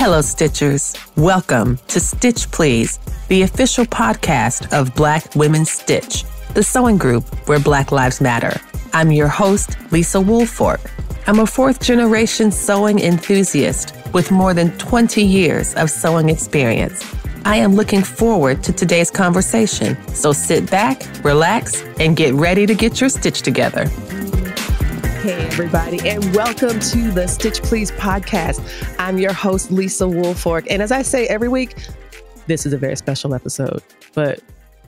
Hello, Stitchers. Welcome to Stitch Please, the official podcast of Black Women Stitch, the sewing group where Black Lives Matter. I'm your host, Lisa Woolfork. I'm a fourth-generation sewing enthusiast with more than 20 years of sewing experience. I am looking forward to today's conversation, so sit back, relax, and get ready to get your stitch together. Hey, everybody, and welcome to the Stitch Please podcast. I'm your host, Lisa Woolfork. And as I say every week, this is a very special episode. But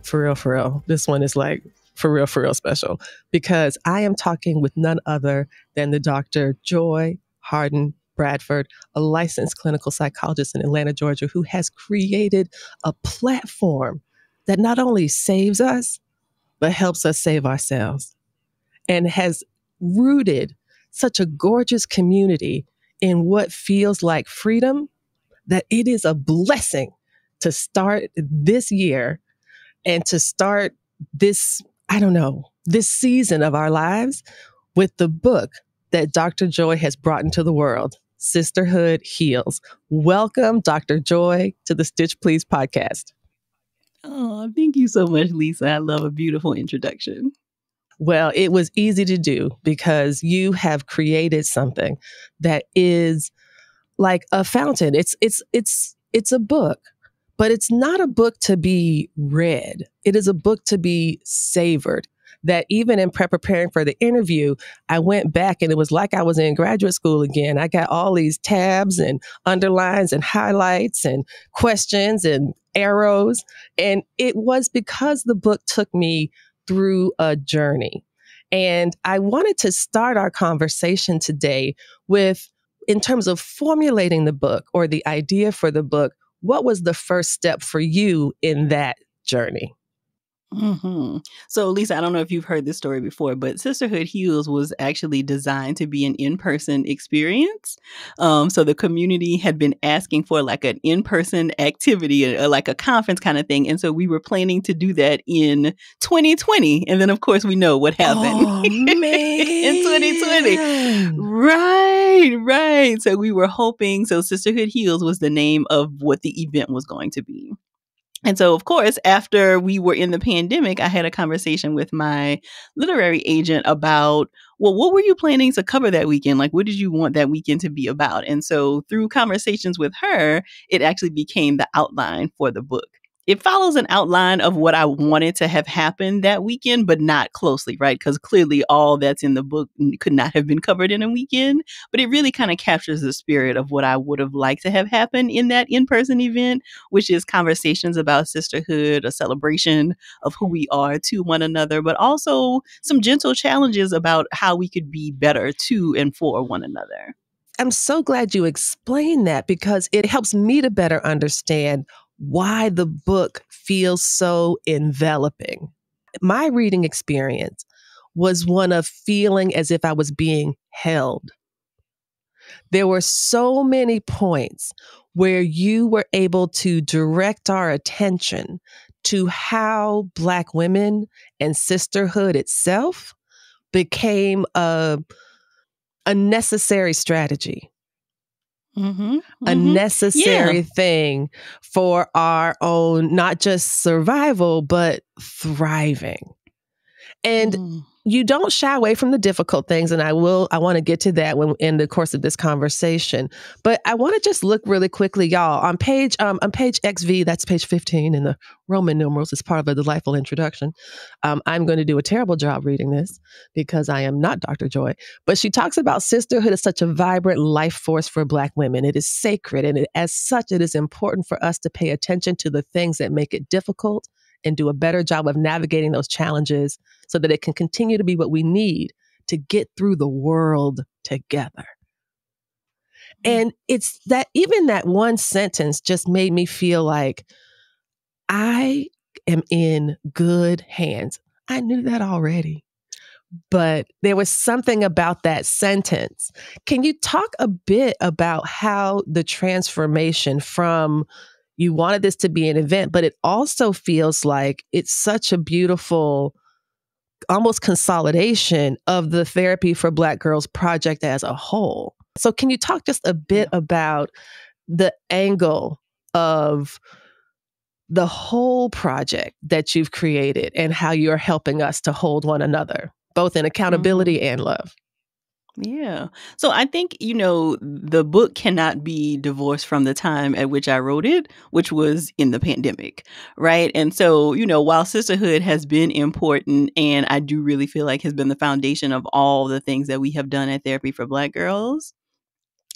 for real, this one is like for real special because I am talking with none other than the Dr. Joy Harden Bradford, a licensed clinical psychologist in Atlanta, Georgia, who has created a platform that not only saves us, but helps us save ourselves and has rooted such a gorgeous community in what feels like freedom that it is a blessing to start this year and to start this, this season of our lives with the book that Dr. Joy has brought into the world, Sisterhood Heals. Welcome, Dr. Joy, to the Stitch Please podcast. Oh, thank you so much, Lisa. I love a beautiful introduction. Well, it was easy to do because you have created something that is like a fountain. It's a book, but it's not a book to be read. It is a book to be savored. That even in preparing for the interview, I went back and it was like I was in graduate school again. I got all these tabs and underlines and highlights and questions and arrows. And it was because the book took me through a journey. And I wanted to start our conversation today with, in terms of formulating the book or the idea for the book, what was the first step for you in that journey? Mm-hmm. So, Lisa, I don't know if you've heard this story before, but Sisterhood Heals was actually designed to be an in-person experience. So the community had been asking for like an in-person activity, or like a conference kind of thing. And so we were planning to do that in 2020. And then, of course, we know what happened in 2020. Right. So we were hoping, so Sisterhood Heals was the name of what the event was going to be. And so, of course, after we were in the pandemic, I had a conversation with my literary agent about, well, what were you planning to cover that weekend? Like, what did you want that weekend to be about? And so through conversations with her, it actually became the outline for the book. It follows an outline of what I wanted to have happened that weekend, but not closely, right? Because clearly all that's in the book could not have been covered in a weekend, but it really kind of captures the spirit of what I would have liked to have happen in that in-person event, which is conversations about sisterhood, a celebration of who we are to one another, but also some gentle challenges about how we could be better to and for one another. I'm so glad you explained that because it helps me to better understand why the book feels so enveloping. My reading experience was one of feeling as if I was being held. There were so many points where you were able to direct our attention to how Black women and sisterhood itself became a necessary strategy. A necessary thing for our own, not just survival, but thriving. And you don't shy away from the difficult things. And I want to get to that in the course of this conversation. But I want to just look really quickly, y'all, on page XV, that's page 15 in the Roman numerals as part of a delightful introduction. I'm going to do a terrible job reading this because I am not Dr. Joy. But she talks about sisterhood as such a vibrant life force for Black women. It is sacred. And as such, it is important for us to pay attention to the things that make it difficult and do a better job of navigating those challenges so that it can continue to be what we need to get through the world together. And it's that even that one sentence just made me feel like I am in good hands. I knew that already, but there was something about that sentence. Can you talk a bit about how the transformation from you wanted this to be an event, but it also feels like it's such a beautiful, almost consolidation of the Therapy for Black Girls project as a whole. So can you talk just a bit about the angle of the whole project that you've created and how you're helping us to hold one another, both in accountability and love. Yeah. So I think, the book cannot be divorced from the time at which I wrote it, which was in the pandemic, right? And so, while sisterhood has been important and I do really feel like has been the foundation of all the things that we have done at Therapy for Black Girls,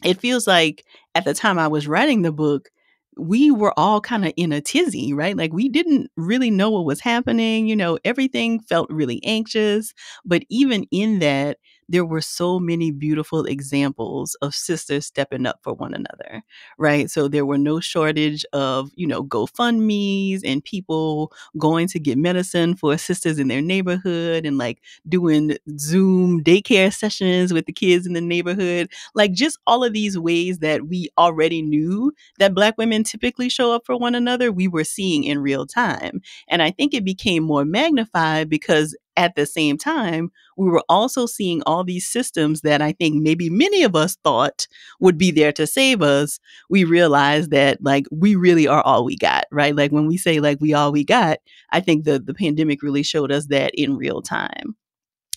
it feels like at the time I was writing the book, we were all kind of in a tizzy, right? Like we didn't really know what was happening. Everything felt really anxious. But even in that, there were so many beautiful examples of sisters stepping up for one another, right? So there were no shortage of, GoFundMes and people going to get medicine for sisters in their neighborhood and like doing Zoom daycare sessions with the kids in the neighborhood. Like just all of these ways that we already knew that Black women typically show up for one another, we were seeing in real time. And I think it became more magnified because at the same time, we were also seeing all these systems that I think maybe many of us thought would be there to save us. We realized that like we really are all we got, right? Like when we say like we all we got, I think the pandemic really showed us that in real time.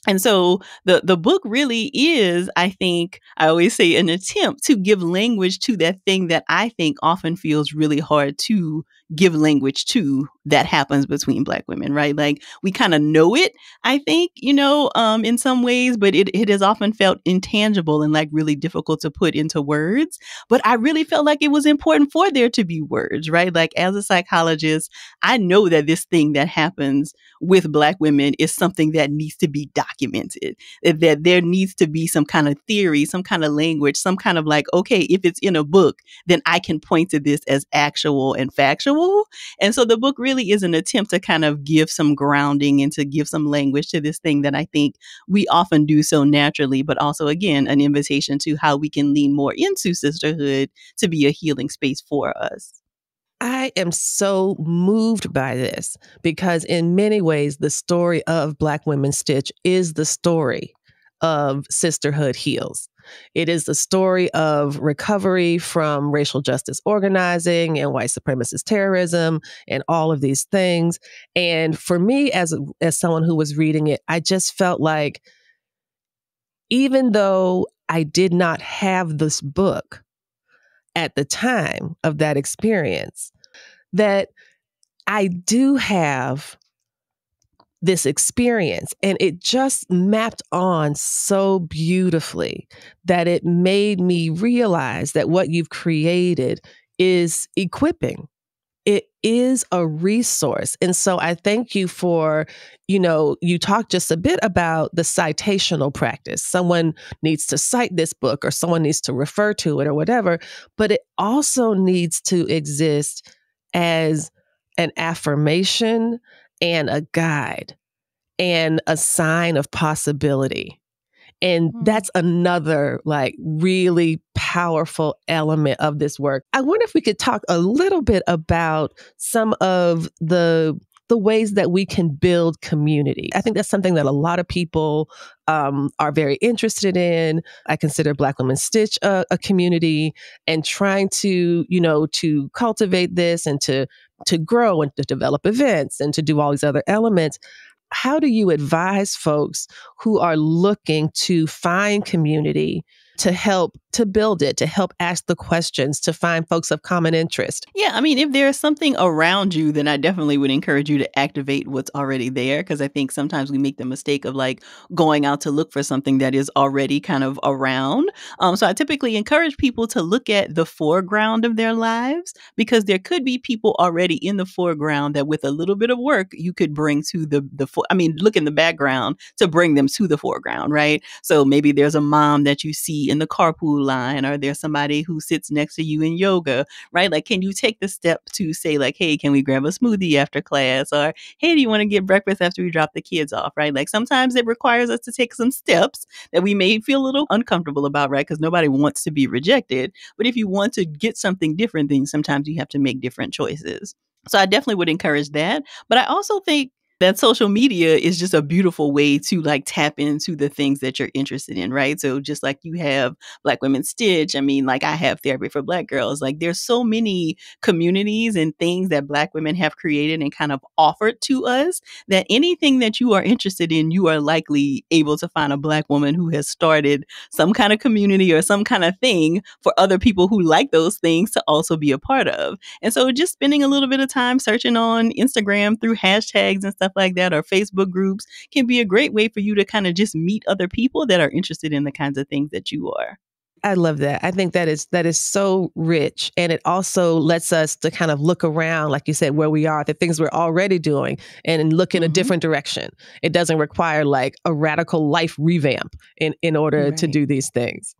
And so the book really is, I think, I always say, an attempt to give language to that thing that I think often feels really hard to give language to that happens between Black women, right? Like we kind of know it, I think, in some ways, but it has often felt intangible and like really difficult to put into words. But I really felt like it was important for there to be words, right? Like as a psychologist, I know that this thing that happens with Black women is something that needs to be documented, that there needs to be some kind of theory, some kind of language, some kind of like, okay, if it's in a book, then I can point to this as actual and factual. And so the book really is an attempt to kind of give some grounding and to give some language to this thing that I think we often do so naturally, but also, again, an invitation to how we can lean more into sisterhood to be a healing space for us. I am so moved by this because in many ways, the story of Black Women Stitch is the story of Sisterhood Heals. It is the story of recovery from racial justice organizing and white supremacist terrorism and all of these things. And for me, as someone who was reading it, I just felt like even though I did not have this book at the time of that experience, that I do have this experience and it just mapped on so beautifully that it made me realize that what you've created is equipping. It is a resource. And so I thank you for, you talked just a bit about the citational practice. Someone needs to cite this book or someone needs to refer to it or whatever, but it also needs to exist as an affirmation and a guide and a sign of possibility. And that's another like really powerful element of this work. I wonder if we could talk a little bit about some of the ways that we can build community. I think that's something that a lot of people are very interested in. I consider Black Women Stitch a community, and trying to, to cultivate this and to grow and to develop events and to do all these other elements. How do you advise folks who are looking to find community to help to build it, to help ask the questions, to find folks of common interest? Yeah, I mean, if there's something around you, then I definitely would encourage you to activate what's already there, because I think sometimes we make the mistake of like going out to look for something that is already kind of around. So I typically encourage people to look at the foreground of their lives, because there could be people already in the foreground that with a little bit of work you could bring to look in the background to bring them to the foreground, right? So maybe there's a mom that you see in the carpool line, or there's somebody who sits next to you in yoga, right? Like, can you take the step to say like, hey, can we grab a smoothie after class? Or, hey, do you want to get breakfast after we drop the kids off, right? Like sometimes it requires us to take some steps that we may feel a little uncomfortable about, right? Because nobody wants to be rejected. But if you want to get something different, then sometimes you have to make different choices. So I definitely would encourage that. But I also think that social media is just a beautiful way to like tap into the things that you're interested in, right? So just like you have Black Women Stitch, I mean, like I have Therapy for Black Girls. Like there's so many communities and things that Black women have created and kind of offered to us that anything that you are interested in, you are likely able to find a Black woman who has started some kind of community or some kind of thing for other people who like those things to also be a part of. And so just spending a little bit of time searching on Instagram through hashtags and stuff like that, or Facebook groups, can be a great way for you to kind of just meet other people that are interested in the kinds of things that you are. I love that. I think that is so rich. And it also lets us to kind of look around, like you said, where we are, the things we're already doing, and look in a different direction. It doesn't require like a radical life revamp in order to do these things.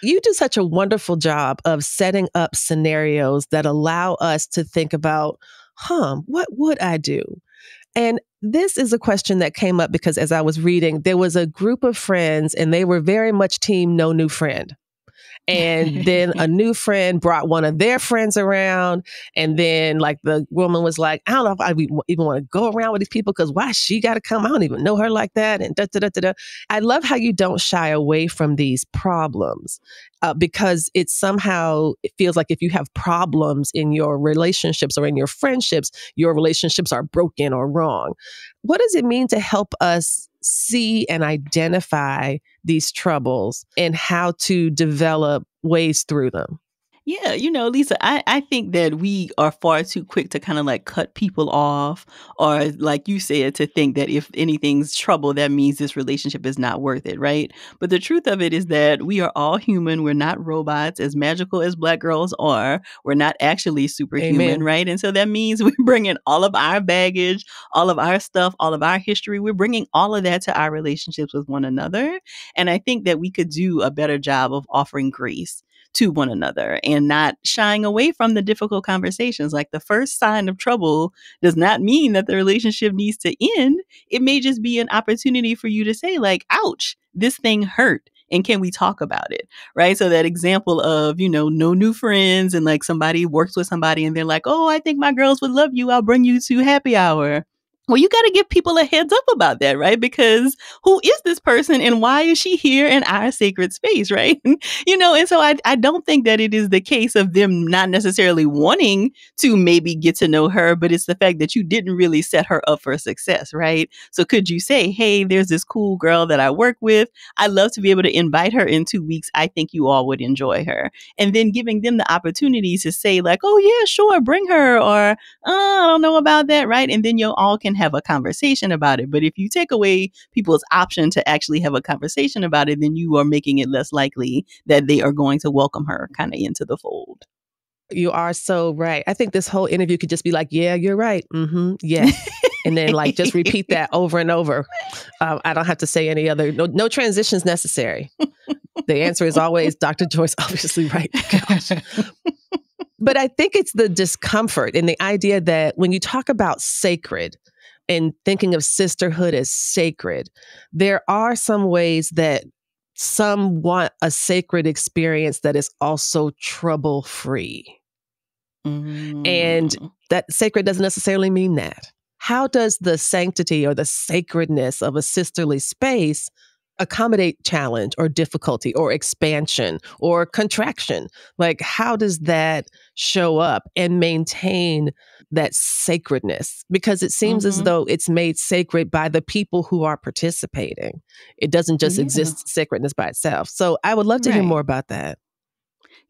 You do such a wonderful job of setting up scenarios that allow us to think about, what would I do? And this is a question that came up because as I was reading, there was a group of friends and they were very much team no new friend. And then a new friend brought one of their friends around. And then like the woman was like, I don't know if I even want to go around with these people because why she got to come? I don't even know her like that. And da, da, da, da, da. I love how you don't shy away from these problems because it feels like if you have problems in your relationships or in your friendships, your relationships are broken or wrong. What does it mean to help us see and identify these troubles and how to develop ways through them? Yeah, Lisa, I think that we are far too quick to kind of like cut people off, or like you said, to think that if anything's trouble, that means this relationship is not worth it, right? But the truth of it is that we are all human. We're not robots. As magical as Black girls are, we're not actually superhuman, Amen. right? And so that means we're bringing all of our baggage, all of our stuff, all of our history. We're bringing all of that to our relationships with one another. And I think that we could do a better job of offering grace to one another and not shying away from the difficult conversations. Like the first sign of trouble does not mean that the relationship needs to end. It may just be an opportunity for you to say like, ouch, this thing hurt. And can we talk about it? Right. So that example of, no new friends and like somebody works with somebody and they're like, oh, I think my girls would love you. I'll bring you to happy hour. Well, you got to give people a heads up about that, right? Because who is this person and why is she here in our sacred space, right? And so I don't think that it is the case of them not necessarily wanting to maybe get to know her, but it's the fact that you didn't really set her up for success, right? So could you say, hey, there's this cool girl that I work with. I'd love to be able to invite her in 2 weeks. I think you all would enjoy her. And then giving them the opportunity to say like, oh yeah, sure, bring her, or I don't know about that, right? And then you all can have a conversation about it. But if you take away people's option to actually have a conversation about it, then you are making it less likely that they are going to welcome her kind of into the fold. You are so right. I think this whole interview could just be like, yeah, you're right. Mm-hmm. Yes. And then like just repeat that over and over. I don't have to say any other, no transitions necessary. The answer is always Dr. Joyce, obviously right. Gosh. But I think it's the discomfort and the idea that when you talk about sacred and thinking of sisterhood as sacred, there are some ways that some want a sacred experience that is also trouble-free. And that sacred doesn't necessarily mean that. How does the sanctity or the sacredness of a sisterly space accommodate challenge or difficulty or expansion or contraction? Like, how does that show up and maintain that sacredness? Because it seems as though it's made sacred by the people who are participating. It doesn't just exist sacredness by itself. So I would love to hear more about that.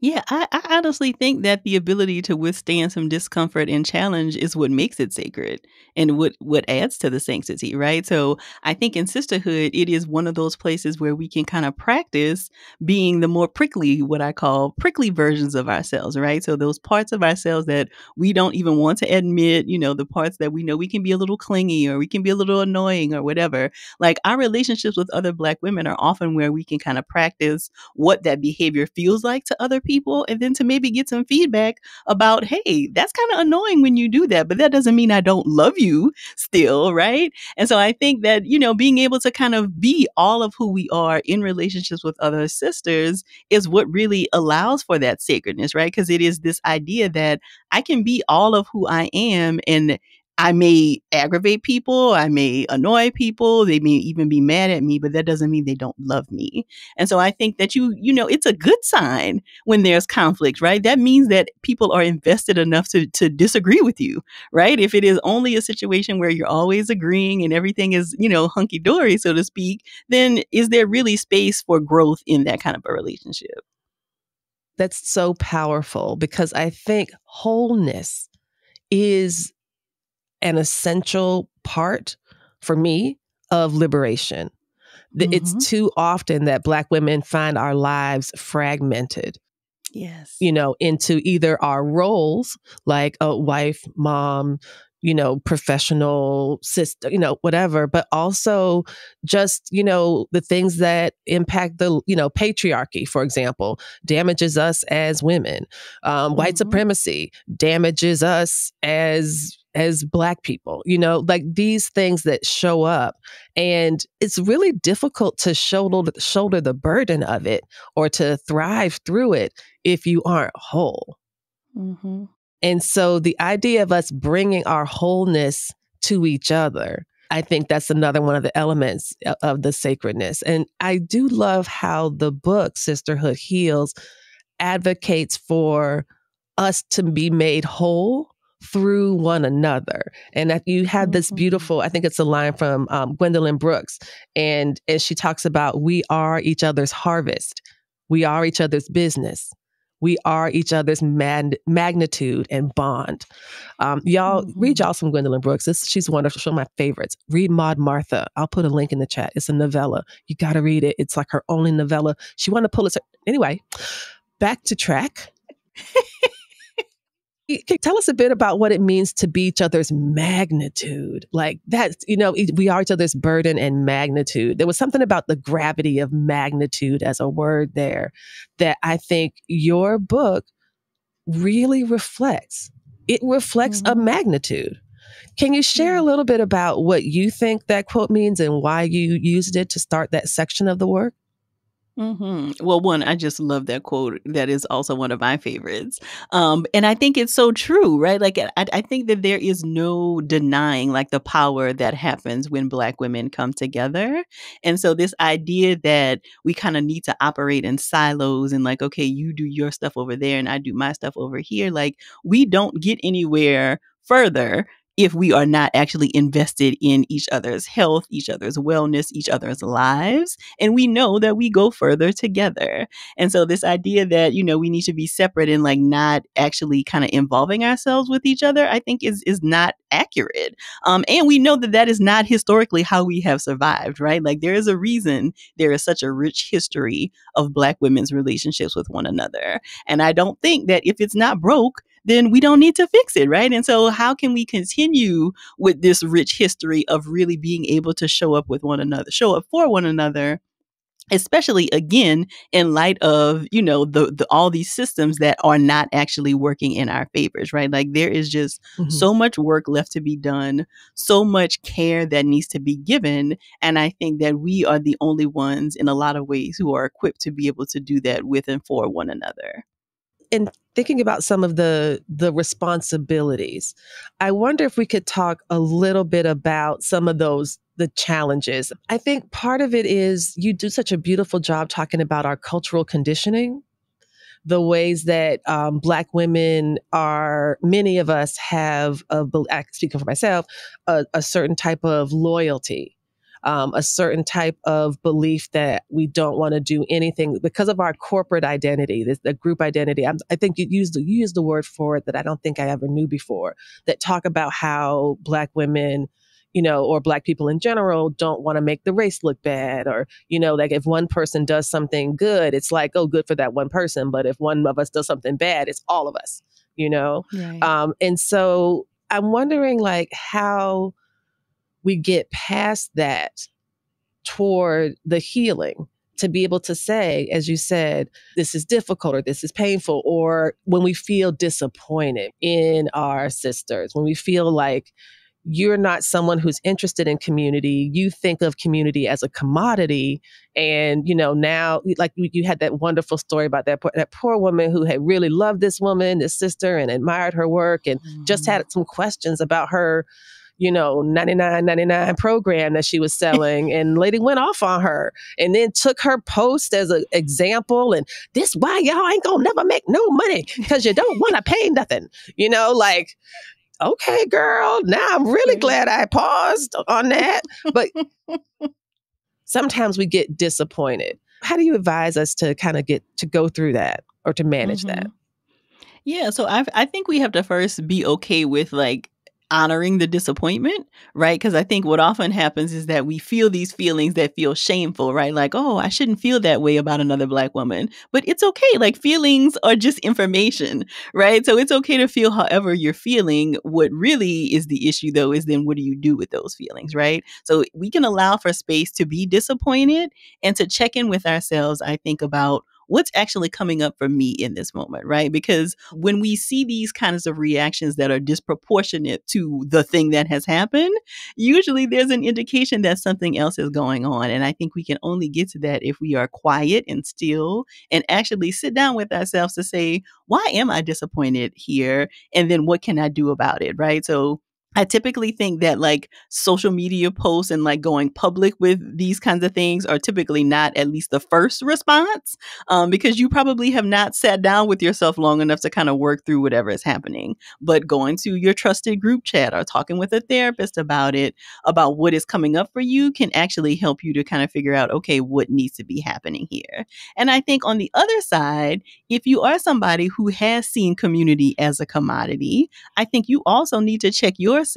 Yeah, I honestly think that the ability to withstand some discomfort and challenge is what makes it sacred and what adds to the sanctity, right? So I think in sisterhood, it is one of those places where we can kind of practice being the more prickly, what I call prickly versions of ourselves, right? So those parts of ourselves that we don't even want to admit, the parts that we know we can be a little clingy or we can be a little annoying or whatever. Like our relationships with other Black women are often where we can kind of practice what that behavior feels like to other people, and then to maybe get some feedback about, hey, that's kind of annoying when you do that, but that doesn't mean I don't love you still, right? And so I think that, being able to kind of be all of who we are in relationships with other sisters is what really allows for that sacredness, right? Because it is this idea that I can be all of who I am, and I may aggravate people, I may annoy people, they may even be mad at me, but that doesn't mean they don't love me. And so I think that it's a good sign when there's conflict, right? That means that people are invested enough to disagree with you, right? If it is only a situation where you're always agreeing and everything is, hunky dory, so to speak, then is there really space for growth in that kind of a relationship? That's so powerful because I think wholeness is an essential part for me of liberation. It's Mm-hmm. too often that Black women find our lives fragmented, Yes. into either our roles, like a wife, mom, professional sister, whatever, but also just, the things that impact the, patriarchy, for example, damages us as women. White Mm-hmm. supremacy damages us as Black people, like these things that show up. And it's really difficult to shoulder the burden of it or to thrive through it if you aren't whole. Mm-hmm. And so the idea of us bringing our wholeness to each other, I think that's another one of the elements of the sacredness. And I do love how the book, Sisterhood Heals, advocates for us to be made whole through one another. And that you had this beautiful, I think it's a line from Gwendolyn Brooks, and she talks about, we are each other's harvest. We are each other's business. We are each other's magnitude and bond. Y'all, read y'all some Gwendolyn Brooks. She's wonderful. She's one of my favorites. Read Maud Martha. I'll put a link in the chat. It's a novella. You got to read it. It's like her only novella. She won a Pulitzer. Anyway, back to track. Tell us a bit about what it means to be each other's magnitude. Like that, we are each other's burden and magnitude. There was something about the gravity of magnitude as a word there that I think your book really reflects. It reflects a magnitude. Can you share a little bit about what you think that quote means and why you used it to start that section of the work? Well, one, I just love that quote. That is also one of my favorites. And I think it's so true, right? Like, I think that there is no denying like the power that happens when Black women come together. And so this idea that we kind of need to operate in silos and like, okay, you do your stuff over there and I do my stuff over here. Like, we don't get anywhere further if we are not actually invested in each other's health, each other's wellness, each other's lives. And we know that we go further together. And so this idea that, we need to be separate and like not actually kind of involving ourselves with each other, I think is not accurate. And we know that that is not historically how we have survived, right? Like there is a reason there is such a rich history of Black women's relationships with one another. And I don't think that if it's not broke, then we don't need to fix it, right? And so how can we continue with this rich history of really being able to show up with one another, show up for one another, especially again in light of the all these systems that are not actually working in our favors, right? Like there is just so much work left to be done, so much care that needs to be given, and I think that we are the only ones in a lot of ways who are equipped to be able to do that with and for one another. In thinking about some of the responsibilities, I wonder if we could talk a little bit about some of the challenges. I think part of it is you do such a beautiful job talking about our cultural conditioning, the ways that Black women many of us have, speaking for myself, a certain type of loyalty, a certain type of belief that we don't want to do anything because of our corporate identity, the group identity. I think you used the word for it that I don't think I ever knew before, that talk about how Black women, or Black people in general don't want to make the race look bad, or, like if one person does something good, it's like, oh, good for that one person. But if one of us does something bad, it's all of us, Right. And so I'm wondering like how we get past that toward the healing, to be able to say, as you said, this is difficult or this is painful, or when we feel disappointed in our sisters, when we feel like, you're not someone who's interested in community. You think of community as a commodity. And, now, like you had that wonderful story about that poor woman who had really loved this woman, this sister, and admired her work, and just had some questions about her 99.99 program that she was selling, and the lady went off on her and then took her post as an example. And this why y'all ain't gonna never make no money, because you don't want to pay nothing, like, okay, girl, now I'm really glad I paused on that. But sometimes we get disappointed. How do you advise us to kind of go through that or to manage that? Yeah, so I think we have to first be okay with like honoring the disappointment, right? Because I think what often happens is that we feel these feelings that feel shameful, right? Like, oh, I shouldn't feel that way about another Black woman. But it's okay. Like, feelings are just information, right? So it's okay to feel however you're feeling. What really is the issue, though, is then what do you do with those feelings, right? So we can allow for space to be disappointed and to check in with ourselves, I think, about what's actually coming up for me in this moment, right? Because when we see these kinds of reactions that are disproportionate to the thing that has happened, usually there's an indication that something else is going on. And I think we can only get to that if we are quiet and still and actually sit down with ourselves to say, why am I disappointed here? And then what can I do about it, right? So I typically think that like social media posts and like going public with these kinds of things are typically not at least the first response, because you probably have not sat down with yourself long enough to kind of work through whatever is happening. But going to your trusted group chat or talking with a therapist about it, about what is coming up for you, can actually help you to kind of figure out, okay, what needs to be happening here. And I think on the other side, if you are somebody who has seen community as a commodity, I think you also need to check yourself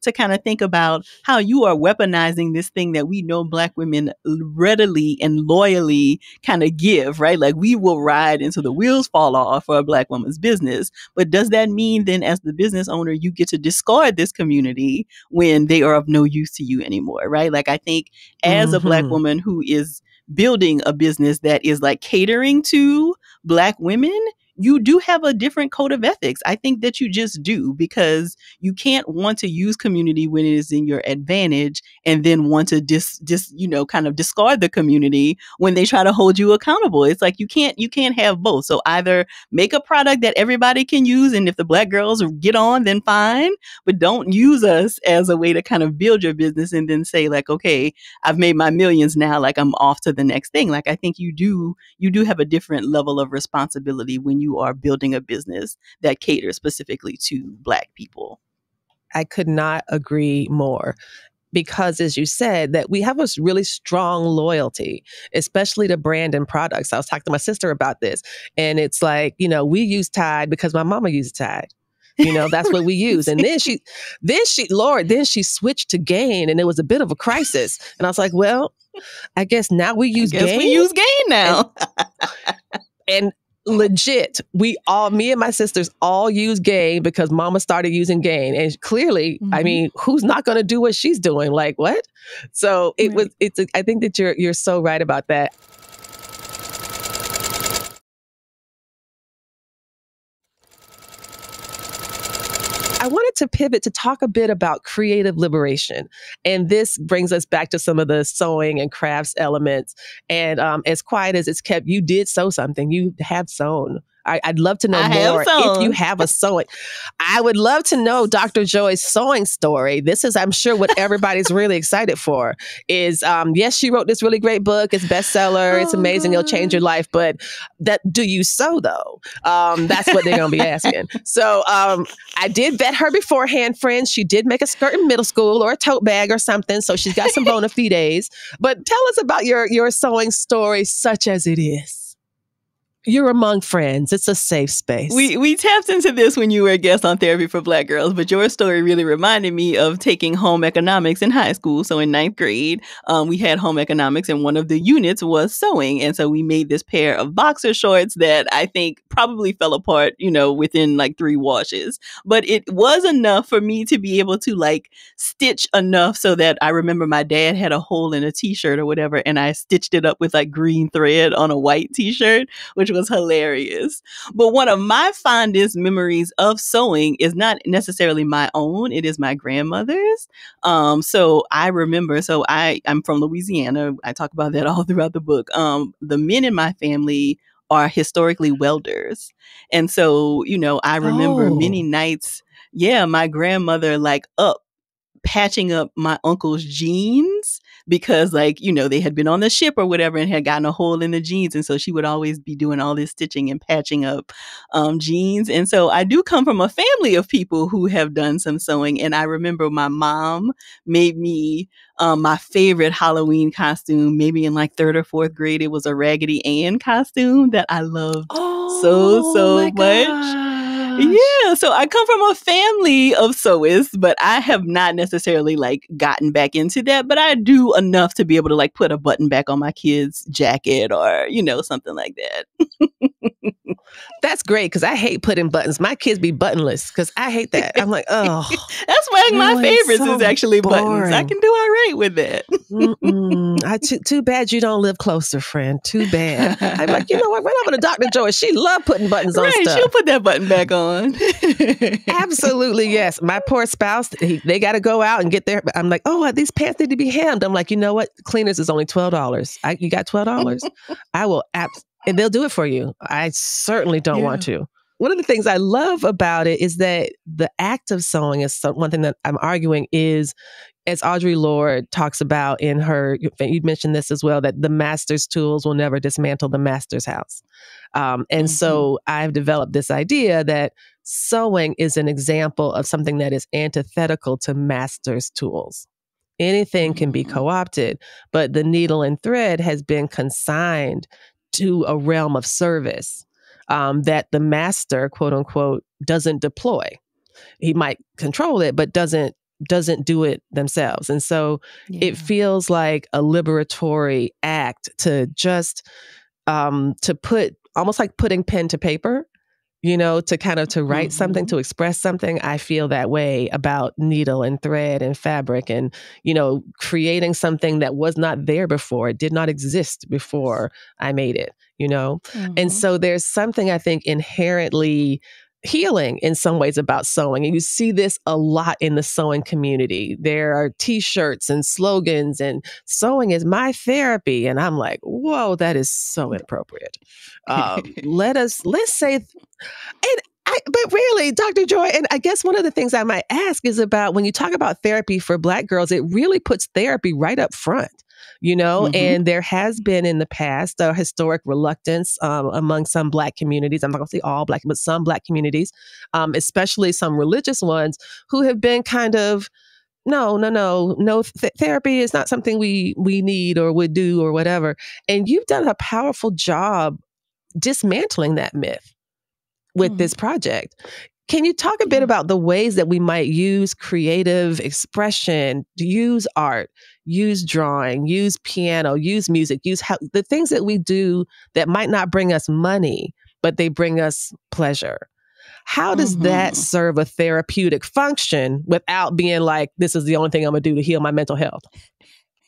to kind of think about how you are weaponizing this thing that we know Black women readily and loyally kind of give, right? Like, we will ride until the wheels fall off for a Black woman's business. But does that mean then, as the business owner, you get to discard this community when they are of no use to you anymore, right? Like, I think as a Black woman who is building a business that is like catering to Black women, you do have a different code of ethics. I think that you just do, because you can't want to use community when it is in your advantage and then want to kind of discard the community when they try to hold you accountable. It's like you can't have both. So either make a product that everybody can use, and if the Black girls get on, then fine, but don't use us as a way to kind of build your business and then say like, okay, I've made my millions now, like I'm off to the next thing. Like, I think you do have a different level of responsibility when you are building a business that caters specifically to Black people. I could not agree more, because as you said, that we have a really strong loyalty, especially to brand and products. I was talking to my sister about this, and it's like, we use Tide because my mama used Tide. That's what we use. And then she switched to Gain, and it was a bit of a crisis. And I was like, well, I guess now we use Gain. We use Gain now. And legit, me and my sisters all use Gain because mama started using Gain. And clearly, I mean, who's not going to do what she's doing? Like, what? So I think that you're so right about that. I wanted to pivot to talk a bit about creative liberation. And this brings us back to some of the sewing and crafts elements. And as quiet as it's kept, you did sew something. You have sewn. I'd love to know more if you have a sewing. I would love to know Dr. Joy's sewing story. This is, I'm sure, what everybody's really excited for is, yes, she wrote this really great book. It's bestseller. It's amazing. It'll change your life. But do you sew, though? That's what they're going to be asking. So I did vet her beforehand, friends. She did make a skirt in middle school or a tote bag or something. So she's got some bona fides. But tell us about your sewing story, such as it is. You're among friends. It's a safe space. We tapped into this when you were a guest on Therapy for Black Girls, but your story really reminded me of taking home economics in high school. So in 9th grade, we had home economics, and one of the units was sewing. And so we made this pair of boxer shorts that I think probably fell apart, within like 3 washes. But it was enough for me to be able to like stitch enough so that I remember my dad had a hole in a t-shirt or whatever, and I stitched it up with like green thread on a white t-shirt, which was hilarious. But one of my fondest memories of sewing is not necessarily my own. It is my grandmother's. So I remember, I'm from Louisiana. I talk about that all throughout the book. The men in my family are historically welders. And so, I remember many Oh. nights, my grandmother up patching up my uncle's jeans because they had been on the ship or whatever and had gotten a hole in the jeans. And so she would always be doing all this stitching and patching up jeans. And so I do come from a family of people who have done some sewing. And I remember my mom made me my favorite Halloween costume, maybe in third or fourth grade. It was a Raggedy Ann costume that I loved Oh so my much. gosh. Yeah, so I come from a family of sewists, but I have not necessarily gotten back into that, but I do enough to be able to put a button back on my kid's jacket or, something like that. That's great because I hate putting buttons. My kids be buttonless because I hate that. I'm like, oh, that's why my really? It's favorites is so actually boring. buttons. I can do all right with that. Too bad you don't live closer, friend. Too bad. I'm like, you know what? Run over to Dr. Joy. She love putting buttons on stuff. She'll put that button back on. Absolutely, yes. My poor spouse, they got to go out and get their. I'm like, oh, these pants need to be hemmed. I'm like, you know what? Cleaners is only $12. You got $12? I will and they'll do it for you. I certainly don't want to. One of the things I love about it is that the act of sewing is one thing that I'm arguing is, as Audre Lorde talks about in her, you mentioned this as well, that the master's tools will never dismantle the master's house. So I've developed this idea that sewing is an example of something that is antithetical to master's tools. Anything can be co-opted, but the needle and thread has been consigned to a realm of service that the master, quote unquote, doesn't deploy. He might control it, but doesn't do it themselves. And so it feels like a liberatory act to just to put, almost like putting pen to paper, to kind of to write something, to express something. I feel that way about needle and thread and fabric and, creating something that was not there before. It did not exist before I made it, And so there's something I think inherently healing in some ways about sewing. And you see this a lot in the sewing community. There are t-shirts and slogans and sewing is my therapy. And I'm like, whoa, that is so inappropriate. Let's say, but really, Dr. Joy, and I guess one of the things I might ask is about when you talk about therapy for Black girls, it really puts therapy right up front. And there has been in the past a historic reluctance among some Black communities. I'm not going to say all Black, but some Black communities, especially some religious ones who have been kind of, no, therapy is not something we need or would do or whatever. And you've done a powerful job dismantling that myth with this project. Can you talk a bit about the ways that we might use creative expression, use art, use drawing, use piano, use music, use the things that we do that might not bring us money, but they bring us pleasure? How does that serve a therapeutic function without being like, this is the only thing I'm going to do to heal my mental health?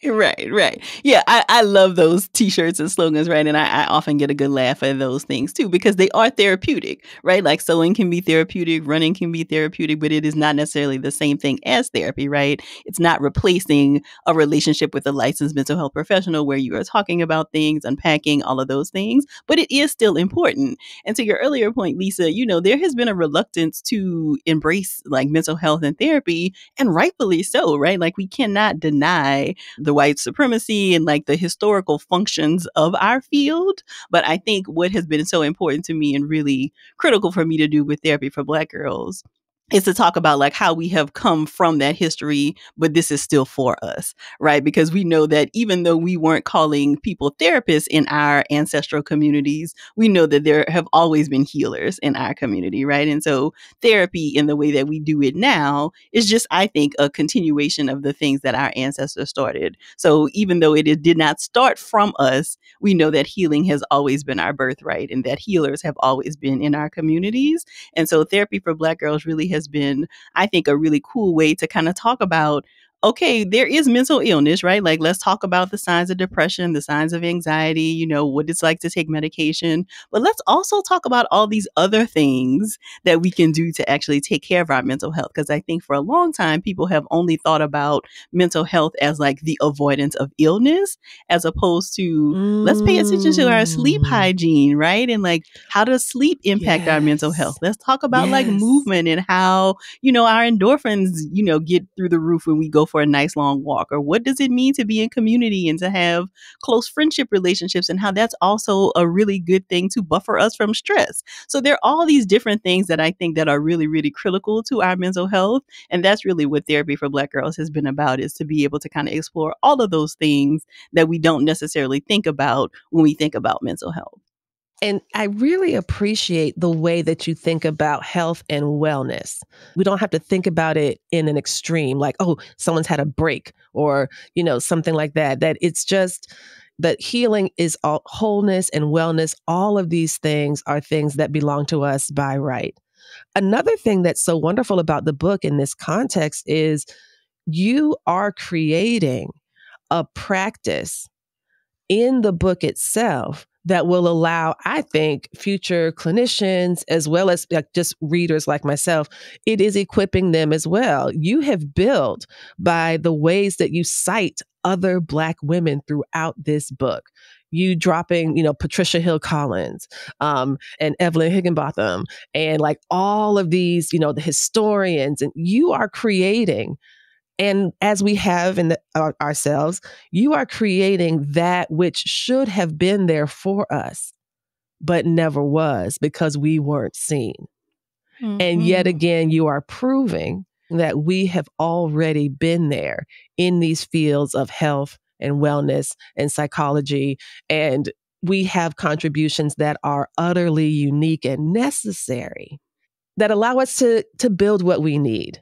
Right. Yeah, I love those t-shirts and slogans, right? And I often get a good laugh at those things too, because they are therapeutic, right? Like sewing can be therapeutic, running can be therapeutic, but it is not necessarily the same thing as therapy, right? It's not replacing a relationship with a licensed mental health professional where you are talking about things, unpacking all of those things, but it is still important. And to your earlier point, Lisa, there has been a reluctance to embrace mental health and therapy, and rightfully so, right? Like we cannot deny the white supremacy and the historical functions of our field. But I think what has been so important to me and really critical for me to do with therapy for Black girls is to talk about how we have come from that history, but this is still for us, right? Because we know that even though we weren't calling people therapists in our ancestral communities, we know that there have always been healers in our community, right? And so therapy in the way that we do it now is just, I think, a continuation of the things that our ancestors started. So even though it did not start from us, we know that healing has always been our birthright and that healers have always been in our communities. And so therapy for Black girls really has been, I think, a really cool way to kind of talk about okay, there is mental illness, right? Like, let's talk about the signs of depression, the signs of anxiety, what it's like to take medication. But let's also talk about all these other things that we can do to actually take care of our mental health. Because I think for a long time, people have only thought about mental health as like the avoidance of illness, as opposed to let's pay attention to our sleep hygiene, right? And like, how does sleep impact our mental health? Let's talk about like movement and how, our endorphins, get through the roof when we go for a nice long walk. Or what does it mean to be in community and to have close friendship relationships, and how that's also a really good thing to buffer us from stress. So there are all these different things that I think that are really, really critical to our mental health. And that's really what Therapy for Black Girls has been about, is to be able to kind of explore all of those things that we don't necessarily think about when we think about mental health. And I really appreciate the way that you think about health and wellness. We don't have to think about it in an extreme, like, oh, someone's had a break or, something like that. That it's just that healing is all wholeness and wellness. All of these things are things that belong to us by right. Another thing that's so wonderful about the book in this context is you are creating a practice in the book itself that will allow, I think, future clinicians, as well as just readers like myself, it is equipping them as well. You have built by the ways that you cite other Black women throughout this book. You dropping, Patricia Hill Collins and Evelyn Higginbotham and like all of these, the historians, and you are creating. And as we have in ourselves, you are creating that which should have been there for us, but never was because we weren't seen. Mm-hmm. And yet again, you are proving that we have already been there in these fields of health and wellness and psychology. And we have contributions that are utterly unique and necessary that allow us to build what we need.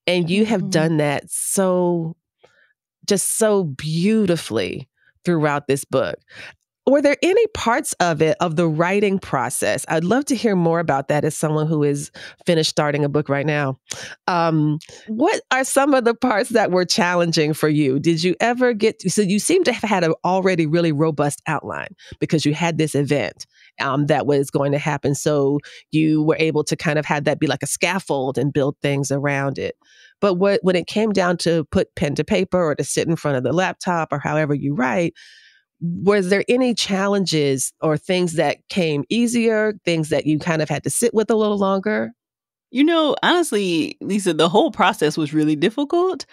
And you have done that so beautifully throughout this book. Were there any parts of it, of the writing process? I'd love to hear more about that as someone who is finished starting a book right now. What are some of the parts that were challenging for you? Did you ever so you seem to have had an already really robust outline because you had this event that was going to happen. So you were able to kind of have that be like a scaffold and build things around it. But when it came down to put pen to paper or to sit in front of the laptop or however you write, was there any challenges or things that came easier, things that you kind of had to sit with a little longer? Honestly, Lisa, the whole process was really difficult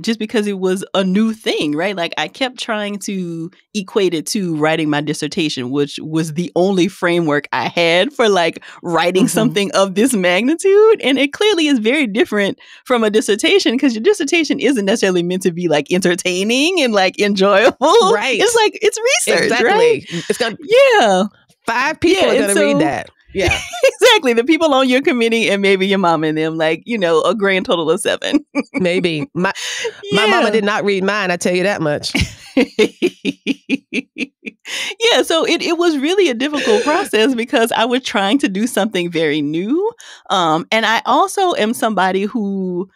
just because it was a new thing, right? Like I kept trying to equate it to writing my dissertation, which was the only framework I had for like writing something of this magnitude. And it clearly is very different from a dissertation because your dissertation isn't necessarily meant to be like entertaining and like enjoyable. Right. It's like, it's research, exactly. Right? It's gonna, 5 people are going to read that. Yeah, exactly. The people on your committee and maybe your mom and them, like, a grand total of 7. Maybe. My mama did not read mine, I tell you that much. Yeah, so it was really a difficult process because I was trying to do something very new. And I also am somebody who,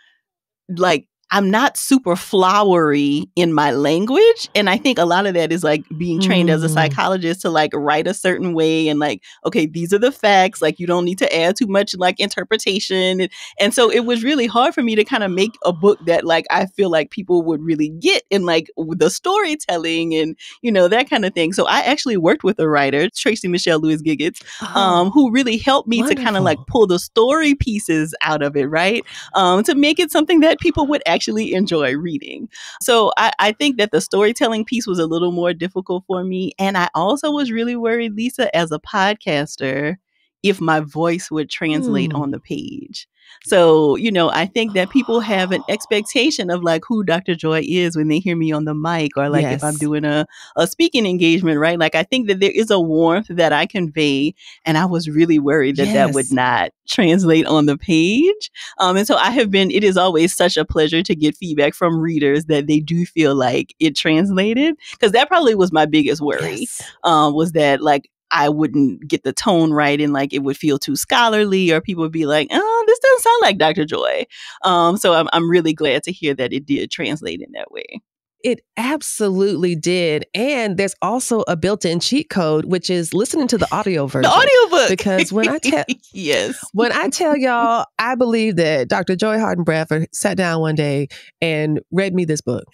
like, I'm not super flowery in my language. And I think a lot of that is like being trained as a psychologist to like write a certain way and like, okay, these are the facts. Like you don't need to add too much like interpretation. And so it was really hard for me to kind of make a book that like I feel like people would really get in like the storytelling and, that kind of thing. So I actually worked with a writer, Tracy Michelle Lewis Giggets, who really helped me to kind of like pull the story pieces out of it, right? To make it something that people would actually enjoy reading. So I think that the storytelling piece was a little more difficult for me. And I also was really worried, Lisa, as a podcaster, if my voice would translate on the page. So, I think that people have an expectation of like who Dr. Joy is when they hear me on the mic or like if I'm doing a speaking engagement, right? Like I think that there is a warmth that I convey. And I was really worried that that would not translate on the page. And so it is always such a pleasure to get feedback from readers that they do feel like it translated. Because that probably was my biggest worry, was that like, I wouldn't get the tone right and like it would feel too scholarly, or people would be like, oh, this doesn't sound like Dr. Joy. So I'm really glad to hear that it did translate in that way. It absolutely did. And there's also a built-in cheat code, which is listening to the audio version. The audiobook. Because when I tell yes. When I tell y'all, I believe that Dr. Joy Harden Bradford sat down one day and read me this book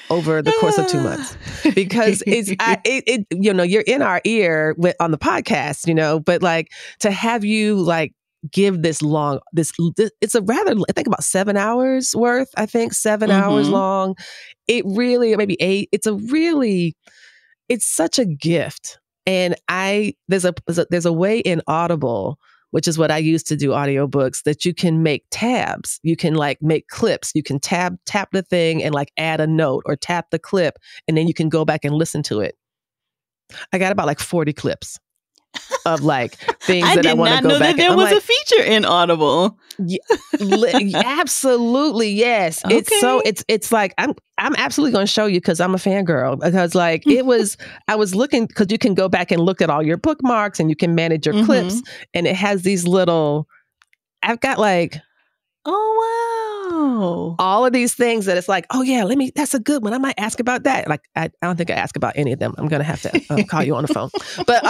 over the course of 2 months, because you're in our ear on the podcast, but like to have you like give this long, it's a rather, I think about 7 hours worth, 7 hours long. It really, maybe 8. It's such a gift. And there's a way in Audible, which is what I use to do audiobooks, that you can make tabs. You can like make clips. You can tap the thing and like add a note, or tap the clip, and then you can go back and listen to it. I got about like 40 clips of like things that I want to go back. I did not know that there was a feature in Audible. Absolutely, yes. Okay. It's like I'm absolutely going to show you, because I'm a fangirl. Because like I was looking, because you can go back and look at all your bookmarks and you can manage your clips, and it has these little. I've got like. Oh, wow. All of these things that it's like, oh yeah, that's a good one. I might ask about that. Like, I don't think I ask about any of them. I'm going to have to call you on the phone. But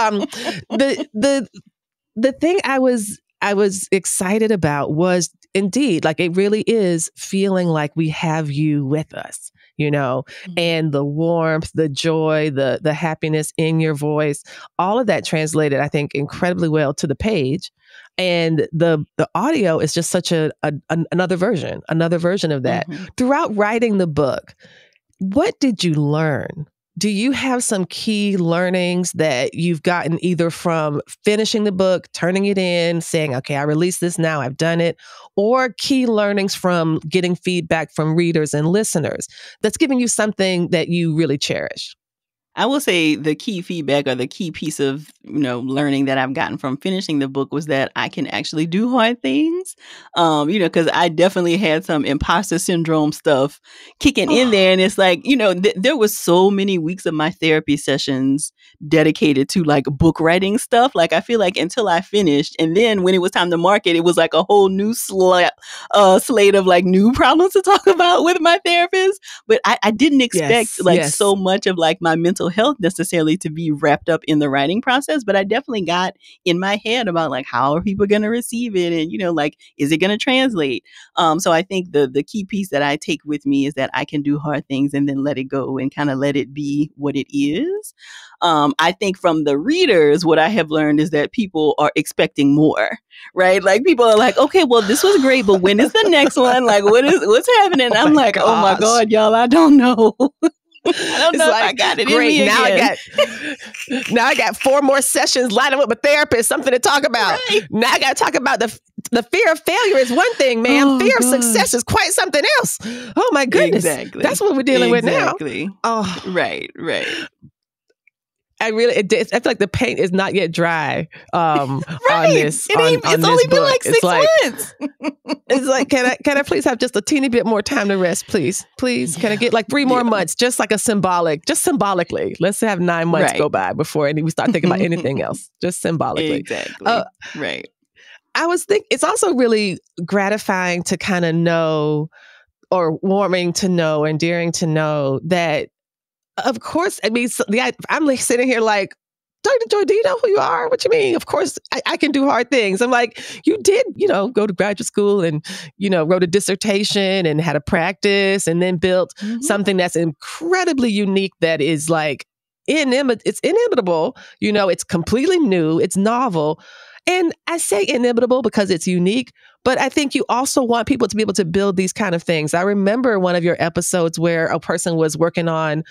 the thing I was excited about was indeed, like, it really is feeling like we have you with us, and the warmth, the joy, the happiness in your voice, all of that translated, I think, incredibly well to the page. And the audio is just such another version of that. Throughout writing the book, what did you learn? Do you have some key learnings that you've gotten either from finishing the book, turning it in, saying, okay, I released this now, I've done it, or key learnings from getting feedback from readers and listeners that's giving you something that you really cherish? I will say the key feedback, or the key piece of, learning that I've gotten from finishing the book was that I can actually do hard things. Because I definitely had some imposter syndrome stuff kicking in there. And it's like, there was so many weeks of my therapy sessions dedicated to like book writing stuff. Like, I feel like until I finished, and then when it was time to market, it was like a whole new slate of like new problems to talk about with my therapist. But I didn't expect so much of like my mental health necessarily to be wrapped up in the writing process, but I definitely got in my head about like, how are people going to receive it, and like, is it going to translate? So I think the key piece that I take with me is that I can do hard things and then let it go and kind of let it be what it is. I think from the readers, what I have learned is that people are expecting more, right? Like, people are like, okay, well, this was great, but when is the next one? Like, what's happening? I'm like, gosh. Oh my God, y'all, I don't know. I don't know if I got it great. In me again. Now I got 4 more sessions lined up with my therapist, something to talk about. Right. Now I got to talk about the fear of failure is one thing, man. Fear of success is quite something else. Oh my goodness. Exactly. That's what we're dealing with now. Oh, right. I feel like the paint is not yet dry on this. It's only been like 6 months. It's like, can I please have just a teeny bit more time to rest, please? Please, can I get like 3 more months, just like symbolically. Let's have 9 months go by before we start thinking about anything else. Just symbolically. Exactly. Right. I was thinking it's also really gratifying to kind of know, or warming to know, endearing to know that. Of course, I mean, I'm like sitting here like, Dr. Joy, do you know who you are? What you mean? Of course, I can do hard things. I'm like, you did, go to graduate school and, wrote a dissertation and had a practice, and then built something that's incredibly unique, that is like, it's inimitable. It's completely new. It's novel. And I say inimitable because it's unique, but I think you also want people to be able to build these kind of things. I remember one of your episodes where a person was working on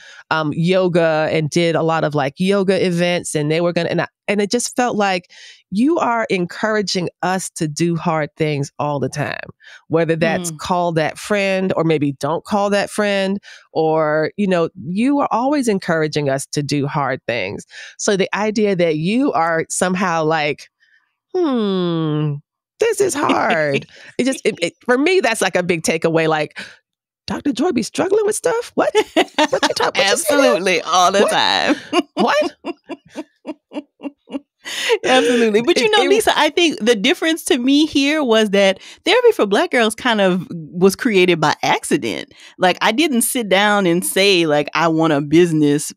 yoga and did a lot of like yoga events, and they were and it just felt like you are encouraging us to do hard things all the time, whether that's call that friend, or maybe don't call that friend, or, you are always encouraging us to do hard things. So the idea that you are somehow like, this is hard. For me, that's like a big takeaway. Like, Dr. Joy be struggling with stuff? What you talking about? Absolutely, all the time. What? Absolutely. But Lisa, I think the difference to me here was that therapy for Black girls kind of was created by accident. Like, I didn't sit down and say, like, I want a business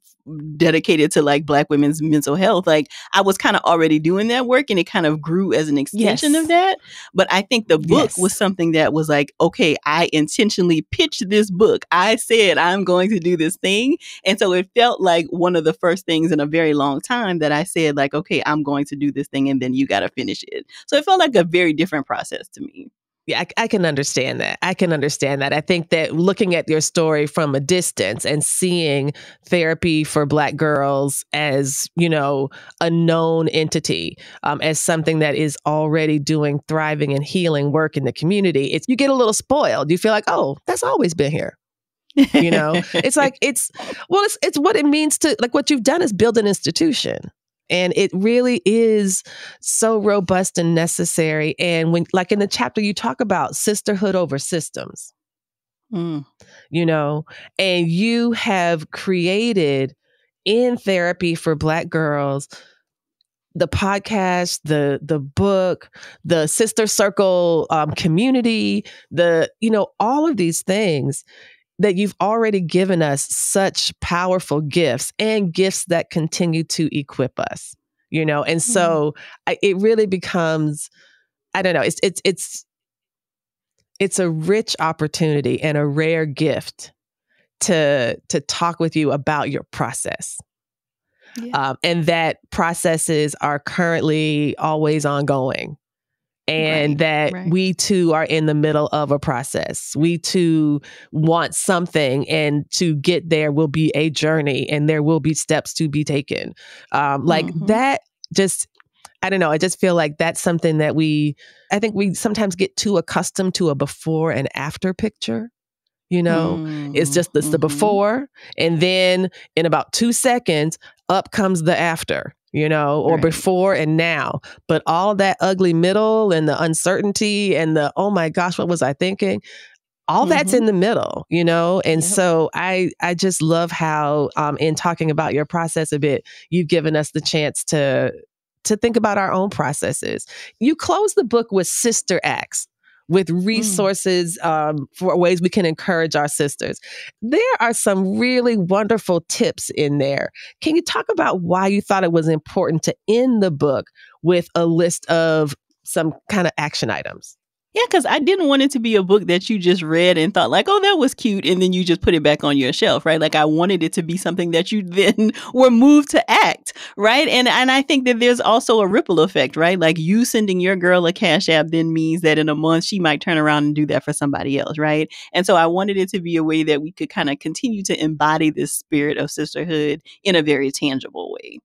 dedicated to like Black women's mental health. Like, I was kind of already doing that work and it kind of grew as an extension of that. But I think the book was something that was like, okay, I intentionally pitched this book. I said, I'm going to do this thing. And so it felt like one of the first things in a very long time that I said, like, okay, I'm going to do this thing and then you got to finish it. So it felt like a very different process to me. Yeah, I can understand that. I can understand that. I think that looking at your story from a distance and seeing therapy for Black girls as, a known entity, as something that is already doing thriving and healing work in the community, you get a little spoiled. You feel like, oh, that's always been here. It's like, it's what it means to, like, what you've done is build an institution. And it really is so robust and necessary. And when, like in the chapter, you talk about sisterhood over systems, and you have created in therapy for Black girls, the podcast, the book, the sister circle community, all of these things that you've already given us such powerful gifts and gifts that continue to equip us, and so it really becomes, I don't know, it's a rich opportunity and a rare gift to talk with you about your process. Yeah. And that processes are currently always ongoing. And that we too are in the middle of a process. We too want something, and to get there will be a journey, and there will be steps to be taken. That just, I don't know. I just feel like that's something that I think we sometimes get too accustomed to a before and after picture. It's just the before, and then in about 2 seconds, up comes the after. Or before and now. But all that ugly middle and the uncertainty and the, oh my gosh, what was I thinking? All that's in the middle, And so I just love how in talking about your process a bit, you've given us the chance to think about our own processes. You close the book with sister acts, with resources for ways we can encourage our sisters. There are some really wonderful tips in there. Can you talk about why you thought it was important to end the book with a list of some kind of action items? Yeah, because I didn't want it to be a book that you just read and thought like, oh, that was cute, and then you just put it back on your shelf, right? Like, I wanted it to be something that you then were moved to act, right? And I think that there's also a ripple effect, right? Like, you sending your girl a Cash App then means that in a month she might turn around and do that for somebody else, right? And so I wanted it to be a way that we could kind of continue to embody this spirit of sisterhood in a very tangible way.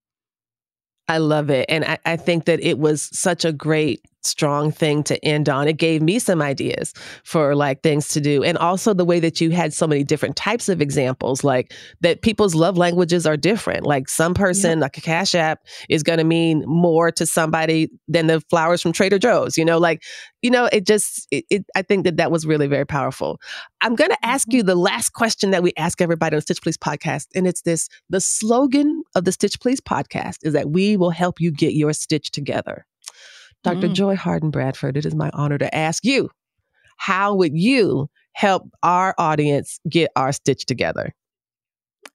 I love it. And I think that it was such a great, strong thing to end on. It gave me some ideas for like things to do. And also the way that you had so many different types of examples, like that people's love languages are different. Like some person, like a Cash App is going to mean more to somebody than the flowers from Trader Joe's, I think that was really very powerful. I'm going to ask you the last question that we ask everybody on Stitch Please podcast. And it's this: the slogan of the Stitch Please podcast is that we will help you get your stitch together. Dr. Joy Harden Bradford, it is my honor to ask you, how would you help our audience get our stitch together?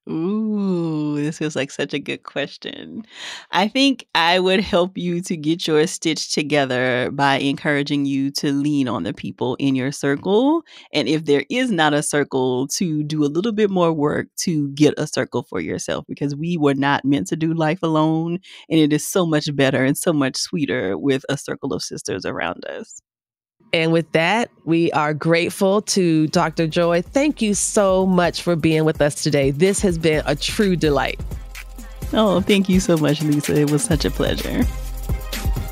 Ooh, this feels like such a good question. I think I would help you to get your stitch together by encouraging you to lean on the people in your circle. And if there is not a circle, to do a little bit more work to get a circle for yourself, because we were not meant to do life alone. And it is so much better and so much sweeter with a circle of sisters around us. And with that, we are grateful to Dr. Joy. Thank you so much for being with us today. This has been a true delight. Oh, thank you so much, Lisa. It was such a pleasure.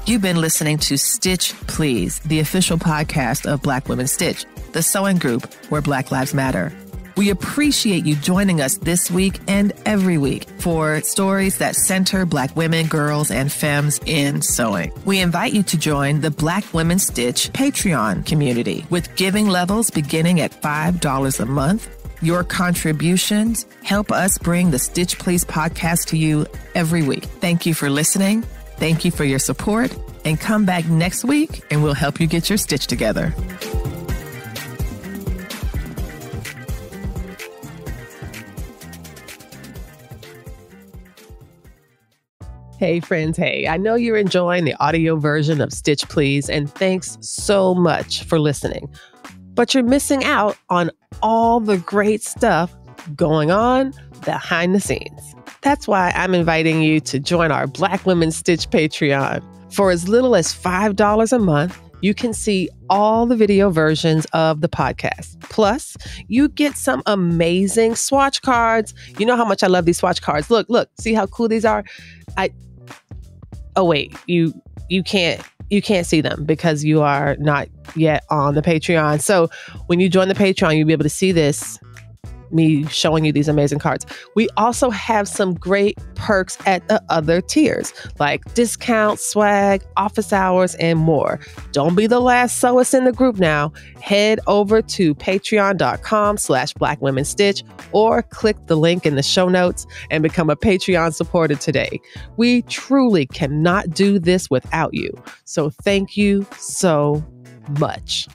You've been listening to Stitch Please, the official podcast of Black Women Stitch, the sewing group where Black Lives Matter. We appreciate you joining us this week and every week for stories that center Black women, girls, and femmes in sewing. We invite you to join the Black Women Stitch Patreon community with giving levels beginning at $5 a month. Your contributions help us bring the Stitch Please podcast to you every week. Thank you for listening. Thank you for your support, and come back next week and we'll help you get your stitch together. Hey friends, hey, I know you're enjoying the audio version of Stitch Please, and thanks so much for listening. But you're missing out on all the great stuff going on behind the scenes. That's why I'm inviting you to join our Black Women Stitch Patreon. For as little as $5 a month, you can see all the video versions of the podcast. Plus, you get some amazing swatch cards. You know how much I love these swatch cards. Look, see how cool these are? Oh wait, you can't see them because you are not yet on the Patreon. So when you join the Patreon, you'll be able to see this, me showing you these amazing cards. We also have some great perks at the other tiers, like discounts, swag, office hours, and more. Don't be the last sewist in the group now. Head over to patreon.com/blackwomenstitch or click the link in the show notes and become a Patreon supporter today. We truly cannot do this without you. So thank you so much.